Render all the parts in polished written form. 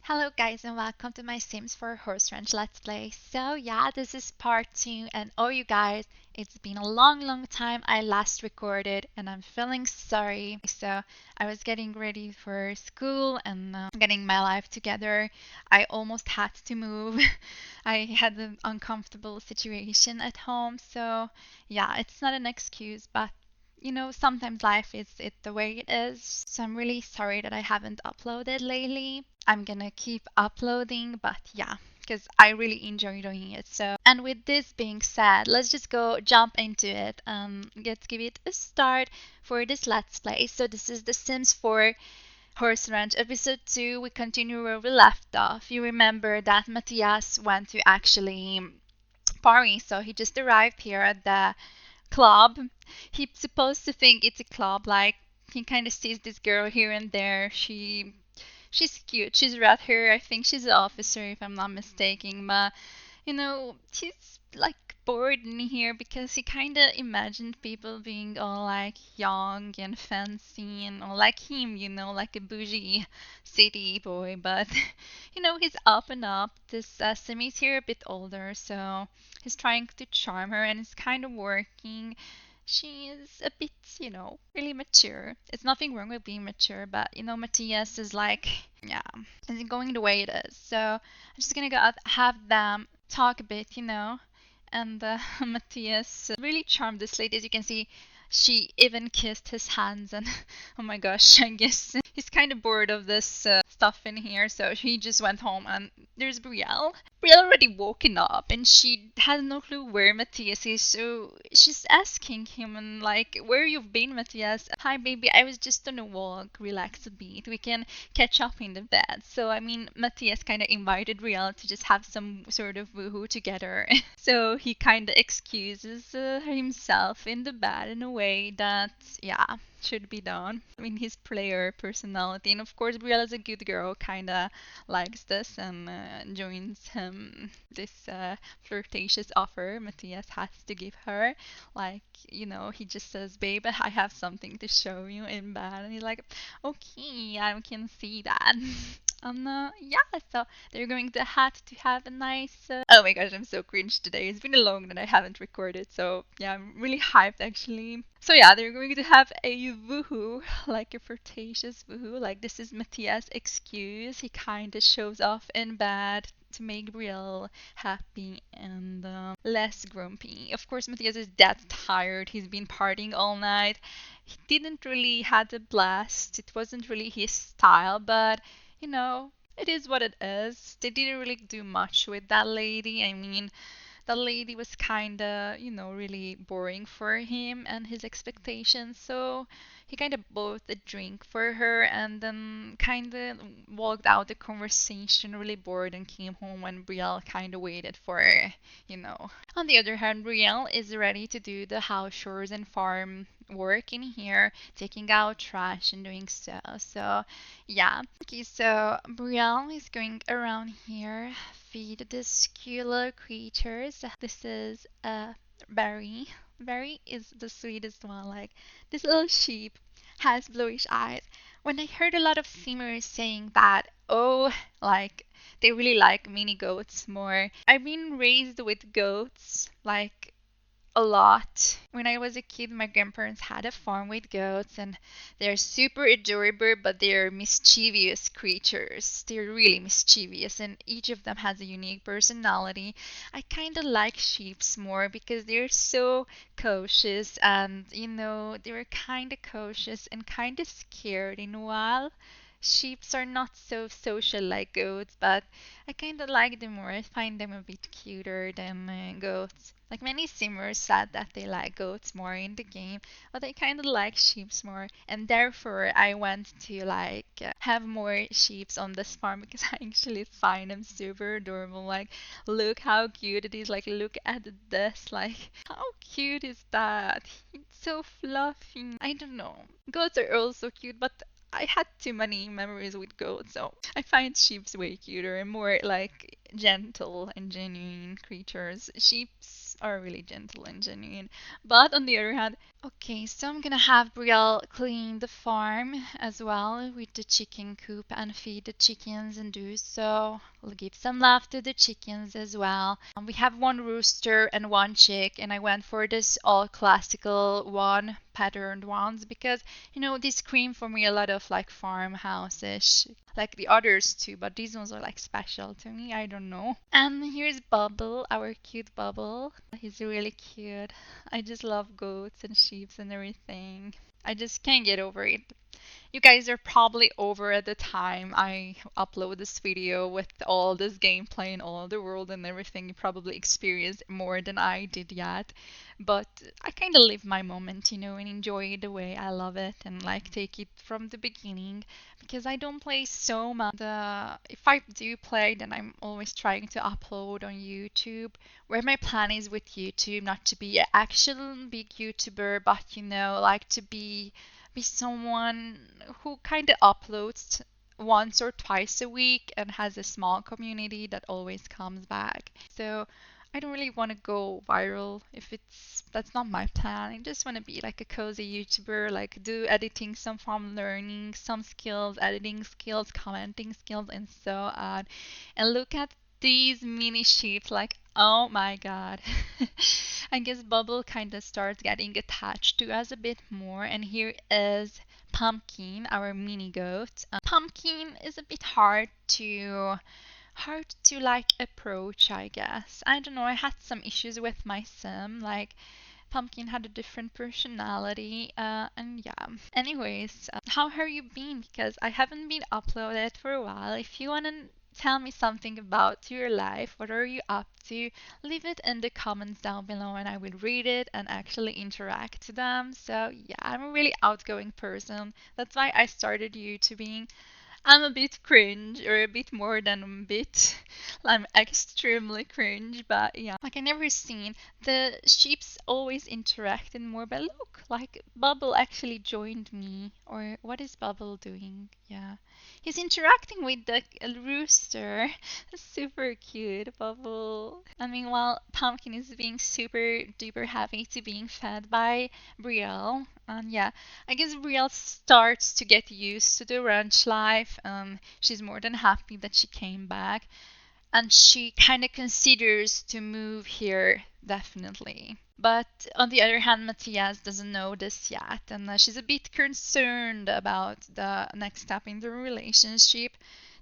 Hello guys and welcome to my Sims for Horse Ranch Let's Play. So yeah, this is part 2 and oh you guys, it's been a long time I last recorded and I'm feeling sorry. So I was getting ready for school and getting my life together. I almost had to move. I had an uncomfortable situation at home. So yeah, it's not an excuse, but sometimes life is it the way it is. So I'm really sorry that I haven't uploaded lately. I'm gonna keep uploading, but yeah, because I really enjoy doing it. So, and with this being said, let's just go jump into it. Let's give it a start for this Let's Play. So this is The Sims 4 Horse Ranch episode 2. We continue where we left off. You remember that Mathias went to actually Paris, so he just arrived here at the club. He's supposed to think it's a club, like he kind of sees this girl here and there. She's cute. She's red hair. I think she's an officer if I'm not mistaken. But he's like bored in here because he kind of imagined people being all like young and fancy and all like him, like a bougie city boy. But he's up and up. This Simi's here a bit older, so he's trying to charm her and it's kind of working. She is a bit, really mature. It's nothing wrong with being mature, but Matthias is like, yeah, it's going the way it is. So I'm just gonna go out, have them talk a bit, and Matthias really charmed this lady. As you can see, she even kissed his hands, and oh my gosh, I guess he's kind of bored of this stuff in here, so he just went home. And there's Brielle. Brielle already woken up, and she has no clue where Mathias is, so she's asking him, and like, where you've been, Mathias? Hi, baby, I was just on a walk. Relax a bit. We can catch up in the bed. So, I mean, Mathias kind of invited Brielle to just have some sort of woohoo together. So he kind of excuses himself in the bed in a way that, yeah, should be done. I mean, his player personality, and of course, Brielle is a good girl, kind of likes this and joins him this flirtatious offer Matthias has to give her. Like, he just says, babe, I have something to show you in bed. And he's like, okay, I can see that. Yeah, so they're going to have a nice. Oh my gosh, I'm so cringe today. It's been a long that I haven't recorded, so yeah, I'm really hyped actually. So yeah, they're going to have a woohoo, like a flirtatious woohoo. Like this is Matthias' excuse. He kind of shows off in bed to make Brielle happy and less grumpy. Of course, Matthias is that tired. He's been partying all night. He didn't really had a blast. It wasn't really his style, but it is what it is. They didn't really do much with that lady. I mean, that lady was kinda, really boring for him and his expectations. So he kind of bought a drink for her and then kind of walked out the conversation really bored and came home when Brielle kind of waited for her, On the other hand, Brielle is ready to do the house chores and farm work in here, taking out trash and doing so. So, yeah. Okay, so Brielle is going around here, feed these cute little creatures. This is Barry. Barry is the sweetest one. Like, this little sheep has bluish eyes. When I heard a lot of simmers saying that, oh, like, they really like mini goats more. I've been raised with goats, like, a lot. When I was a kid, my grandparents had a farm with goats, and they're super adorable, but they're mischievous creatures. They're really mischievous, and each of them has a unique personality. I kind of like sheeps more because they're so cautious, and they're kind of cautious and kind of scared in a while. Sheeps are not so social like goats, but I kind of like them more. I find them a bit cuter than goats. Like many simmers said that they like goats more in the game, but I kind of like sheeps more, and therefore I want to like have more sheeps on this farm because I actually find them super adorable. Like, look how cute it is. Like, look at this. Like, how cute is that? It's so fluffy. I don't know. Goats are also cute, but I had too many memories with goats, so I find sheeps way cuter and more like gentle and genuine creatures. Sheeps are really gentle and genuine. But on the other hand, okay, so I'm gonna have Brielle clean the farm as well with the chicken coop and feed the chickens and do so. We'll give some love to the chickens as well. We have one rooster and one chick, and I went for this all classical one patterned ones because they scream for me a lot of like farmhouse-ish, like the others too, but these ones are like special to me. I don't know. And here's Bubble, our cute Bubble. He's really cute. I just love goats and sheep and everything. I just can't get over it. You guys are probably over at the time I upload this video with all this gameplay and all the world and everything. You probably experienced more than I did yet. But I kind of live my moment, and enjoy it the way I love it and like take it from the beginning because I don't play so much. If I do play, then I'm always trying to upload on YouTube. Where my plan is with YouTube, not to be an actual big YouTuber, but like to be someone who kind of uploads once or twice a week and has a small community that always comes back. So I don't really want to go viral if that's not my plan. I just want to be like a cozy YouTuber, like do editing, some from learning, some skills, editing skills, commenting skills, and so on. And look at these mini sheep, like, oh my god. I guess Bubble kind of starts getting attached to us a bit more. And here is Pumpkin, our mini goat. Pumpkin is a bit hard to like approach, I guess. I don't know, I had some issues with my sim, like Pumpkin had a different personality, and yeah. Anyways, how have you been? Because I haven't been uploaded for a while. If you wanna tell me something about your life, what are you up to, leave it in the comments down below and I will read it and actually interact to them. So yeah, I'm a really outgoing person. That's why I started YouTubing. I'm a bit cringe, or a bit more than a bit. I'm extremely cringe, but yeah. Like I never seen the sheeps always interacted more, but look, like Bubble actually joined me. Or what is Bubble doing? Yeah. He's interacting with the rooster. Super cute, Bubble. I mean, while Pumpkin is being super duper happy to being fed by Brielle. And yeah, I guess Brielle starts to get used to the ranch life. She's more than happy that she came back. And she kind of considers to move here, definitely. But on the other hand, Mathias doesn't know this yet, and she's a bit concerned about the next step in the relationship.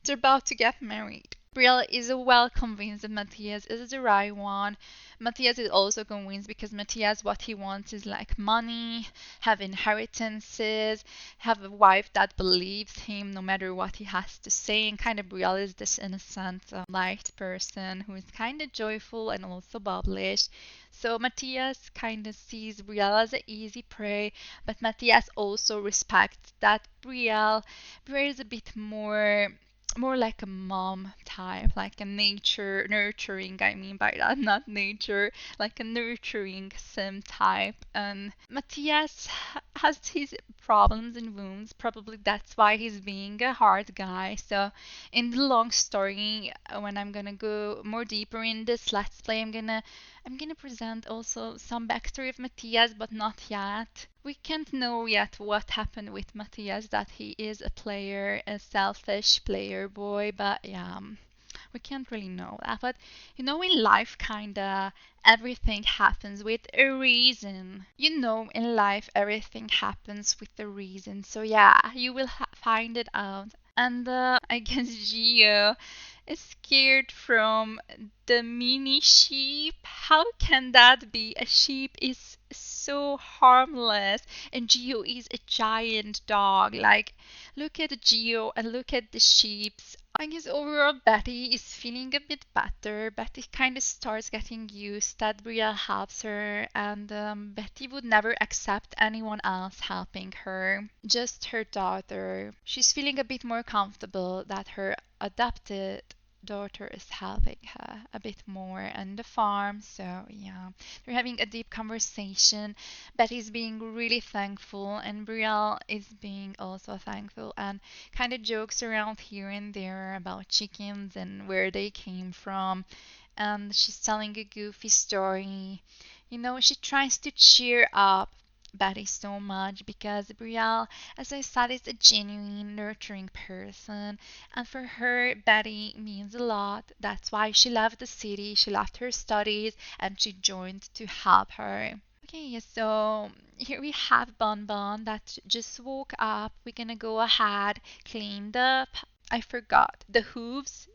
They're about to get married. Brielle is well convinced that Mathias is the right one. Mathias is also convinced because Mathias, what he wants is like money, have inheritances, have a wife that believes him no matter what he has to say. And kind of Brielle is this innocent, light person who is kind of joyful and also bubblish. So Mathias kind of sees Brielle as an easy prey, but Mathias also respects that Brielle is a bit more like a mom type, like a nurturing, I mean by that, not nature, like a nurturing sim type. And Matthias has his problems and wounds, probably that's why he's being a hard guy. So in the long story, when I'm gonna go more deeper in this let's play, I'm gonna present also some backstory of Matthias, but not yet. We can't know yet what happened with Matthias, that he is a player, a selfish player boy, but yeah, we can't really know that. But in life, kinda everything happens with a reason. In life, everything happens with a reason. So yeah, you will find it out. And I guess Gio is scared from the mini sheep. How can that be? A sheep is so harmless, and Gio is a giant dog. Like, look at Gio and look at the sheeps. I guess overall Betty is feeling a bit better. Betty kind of starts getting used that Brielle helps her, and Betty would never accept anyone else helping her, just her daughter. She's feeling a bit more comfortable that her adopted daughter is helping her a bit more on the farm. So yeah, they're having a deep conversation. Betty's being really thankful and Brielle is being also thankful, and kind of jokes around here and there about chickens and where they came from. and she's telling a goofy story. You know, she tries to cheer up Betty so much because Brielle, as I said, is a genuine, nurturing person. And for her, Betty means a lot. That's why she left the city, she left her studies, and she joined to help her. Okay, so here we have Bon Bon that just woke up. We're gonna go ahead, cleaned up. I forgot the hooves,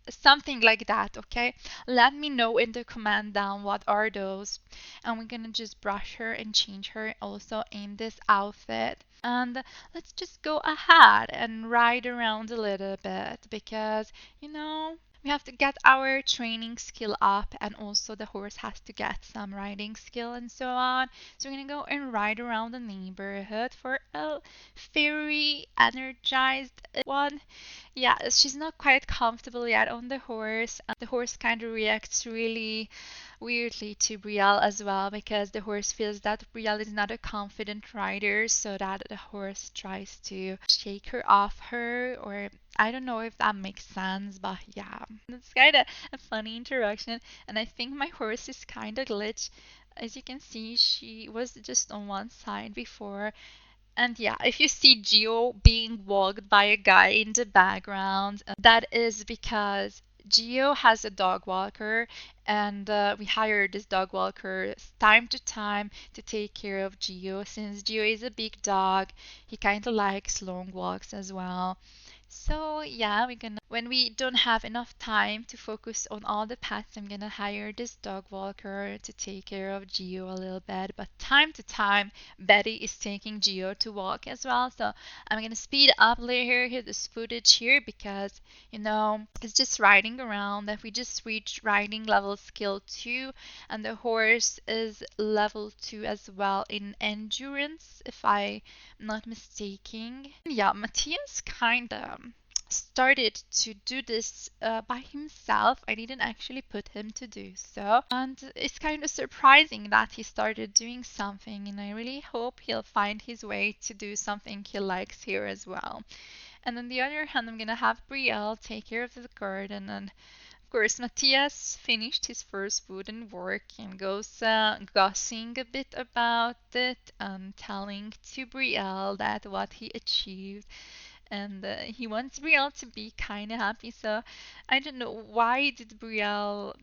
something like that. Okay, let me know in the comment down what are those, and we're gonna just brush her and change her also in this outfit. And let's just go ahead and ride around a little bit because you know we have to get our training skill up, and also the horse has to get some riding skill and so on. So we're gonna go and ride around the neighborhood for a very energized one. Yeah, she's not quite comfortable yet on the horse. The horse kind of reacts really weirdly to Brielle as well because the horse feels that Brielle is not a confident rider, so that the horse tries to shake her off her, or I don't know if that makes sense, but yeah, it's kind of a funny interaction. And I think my horse is kind of glitch. As you can see, she was just on one side before, and yeah, if you see Geo being walked by a guy in the background, that is because Geo has a dog walker, and we hired this dog walker time to time to take care of Geo. Since Geo is a big dog, he kind of likes long walks as well. So yeah, we're gonna when we don't have enough time to focus on all the pets, I'm gonna hire this dog walker to take care of Geo a little bit. But time to time, Betty is taking Geo to walk as well. So I'm gonna speed up later here this footage here because you know it's just riding around that we just reached riding level skill 2, and the horse is level 2 as well in endurance if I'm not mistaken. Yeah, Matthias kinda started to do this by himself. I didn't actually put him to do so. And it's kind of surprising that he started doing something, and I really hope he'll find his way to do something he likes here as well. And on the other hand, I'm gonna have Brielle take care of the garden, and of course, Matthias finished his first wooden work and goes gossiping a bit about it and telling to Brielle that what he achieved, and he wants Brielle to be kind of happy. So I don't know why did Brielle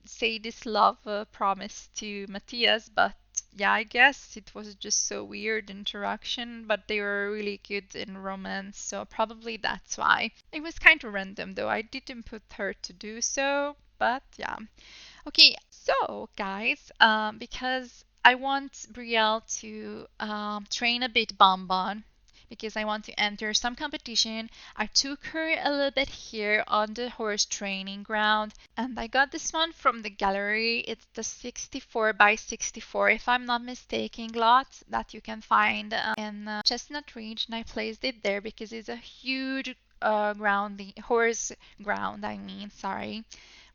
say this love promise to Matthias, but yeah, I guess it was just so weird interaction, but they were really good in romance, so probably that's why. It was kind of random though. I didn't put her to do so, but yeah. Okay, so guys, because I want Brielle to train a bit Bonbon because I want to enter some competition. I took her a little bit here on the horse training ground, and I got this one from the gallery. It's the 64 by 64, if I'm not mistaken, lot that you can find in Chestnut Ridge, and I placed it there because it's a huge horse ground, I mean, sorry.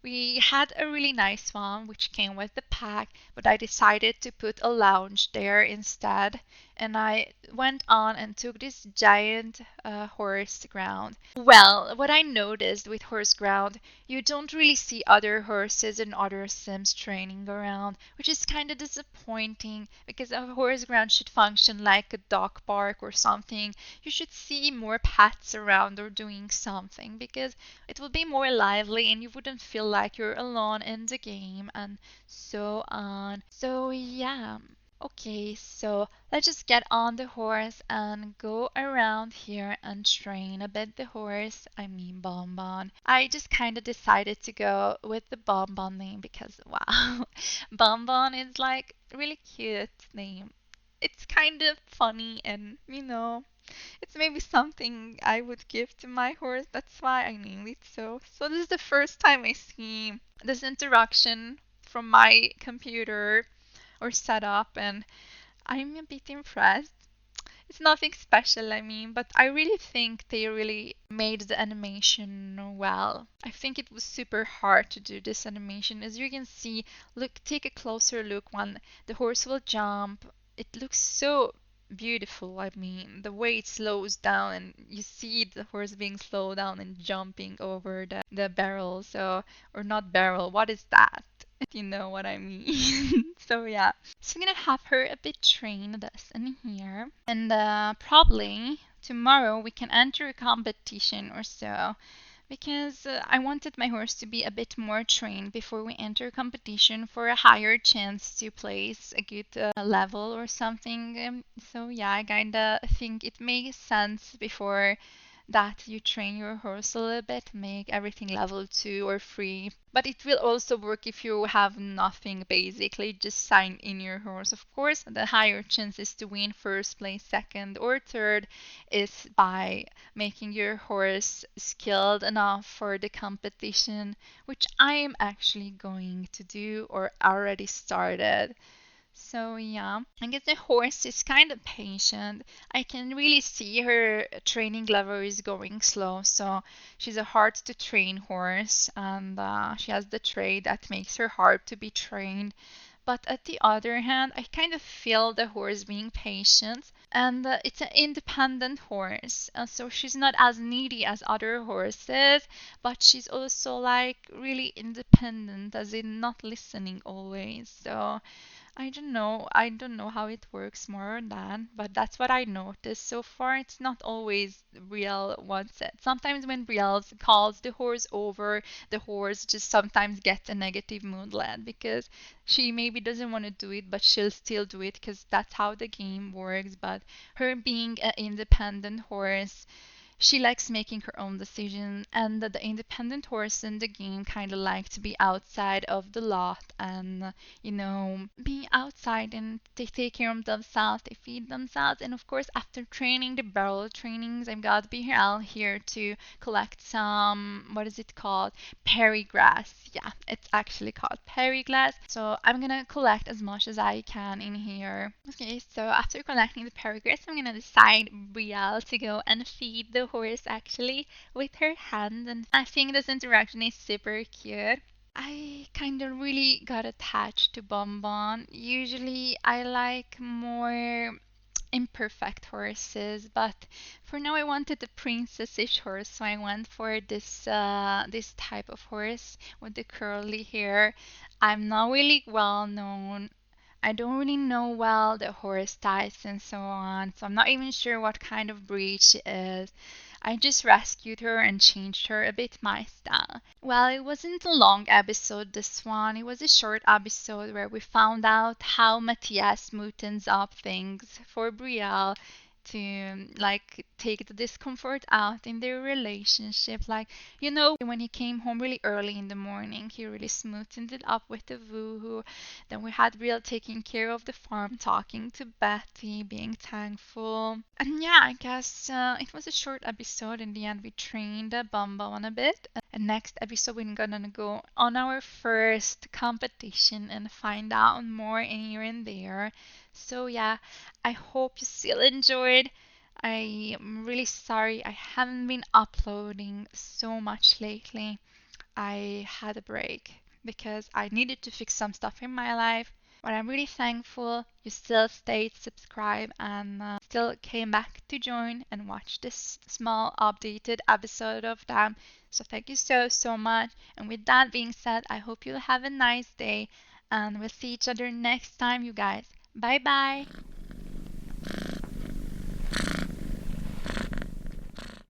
We had a really nice one which came with the pack, but I decided to put a lounge there instead. And I went on and took this giant horse ground. Well, what I noticed with horse ground, you don't really see other horses and other Sims training around, which is kind of disappointing because a horse ground should function like a dog park or something. You should see more pets around or doing something because it would be more lively and you wouldn't feel like you're alone in the game and so on. So yeah. Okay, so let's just get on the horse and go around here and train a bit the horse. I mean Bonbon. I just kind of decided to go with the Bonbon name because wow, Bonbon is like really cute name. It's kind of funny and you know it's maybe something I would give to my horse. That's why I named it so. So this is the first time I see this interaction from my computer or setup, and I'm a bit impressed. It's nothing special, I mean, but I really think they really made the animation well. I think it was super hard to do this animation. As you can see, look, take a closer look when the horse will jump. It looks so beautiful. I mean, the way it slows down and you see the horse being slowed down and jumping over the barrel. So, or not barrel, what is that? You know what I mean. So yeah, so I'm gonna have her a bit trained us in here, and probably tomorrow we can enter a competition or so, because I wanted my horse to be a bit more trained before we enter competition for a higher chance to place a good level or something. So yeah, I kinda think it makes sense before that you train your horse a little bit, make everything level 2 or 3. But it will also work if you have nothing basically, just sign in your horse. Of course, the higher chances to win first place, second, or third is by making your horse skilled enough for the competition, which I am actually going to do or already started. So yeah, I guess the horse is kind of patient. I can really see her training level is going slow. So she's a hard to train horse, and she has the trait that makes her hard to be trained. But at the other hand, I kind of feel the horse being patient, and it's an independent horse. So she's not as needy as other horses, but she's also like really independent, as in not listening always. So I don't know. I don't know how it works more than, but that's what I noticed so far. It's not always Brielle wants it. Sometimes when Brielle calls the horse over, the horse just sometimes gets a negative mood led because she maybe doesn't want to do it, but she'll still do it because that's how the game works. But her being an independent horse, she likes making her own decisions, and the independent horse in the game kind of like to be outside of the lot and, being outside, and they take care of themselves, they feed themselves. And of course, after training the barrel trainings, I've got Brielle here to collect some, what is it called? Perry grass. Yeah, it's actually called Perry grass. So I'm gonna collect as much as I can in here. Okay, so after collecting the Perry grass, I'm gonna decide Brielle to go and feed the horse actually with her hand, and I think this interaction is super cute. I kind of really got attached to Bonbon. Usually I like more imperfect horses, but for now I wanted a princessish horse, so I went for this type of horse with the curly hair. I'm not really well known. I don't really know well the horse types and so on, so I'm not even sure what kind of breed she is. I just rescued her and changed her a bit my style. Well, it wasn't a long episode, this one. It was a short episode where we found out how Mathias smootens up things for Brielle to like take the discomfort out in their relationship. Like, when he came home really early in the morning, he really smoothened it up with the woohoo. Then we had Real taking care of the farm, talking to Betty, being thankful. And yeah, I guess it was a short episode. In the end, we trained Bumba on a bit. And next episode, we're gonna go on our first competition and find out more in here and there. So yeah, I hope you still enjoyed. I am really sorry I haven't been uploading so much lately. I had a break because I needed to fix some stuff in my life. But I'm really thankful you still stayed subscribed and still came back to join and watch this small updated episode of them. So thank you so, so much. And with that being said, I hope you'll have a nice day and we'll see each other next time, you guys. Bye bye.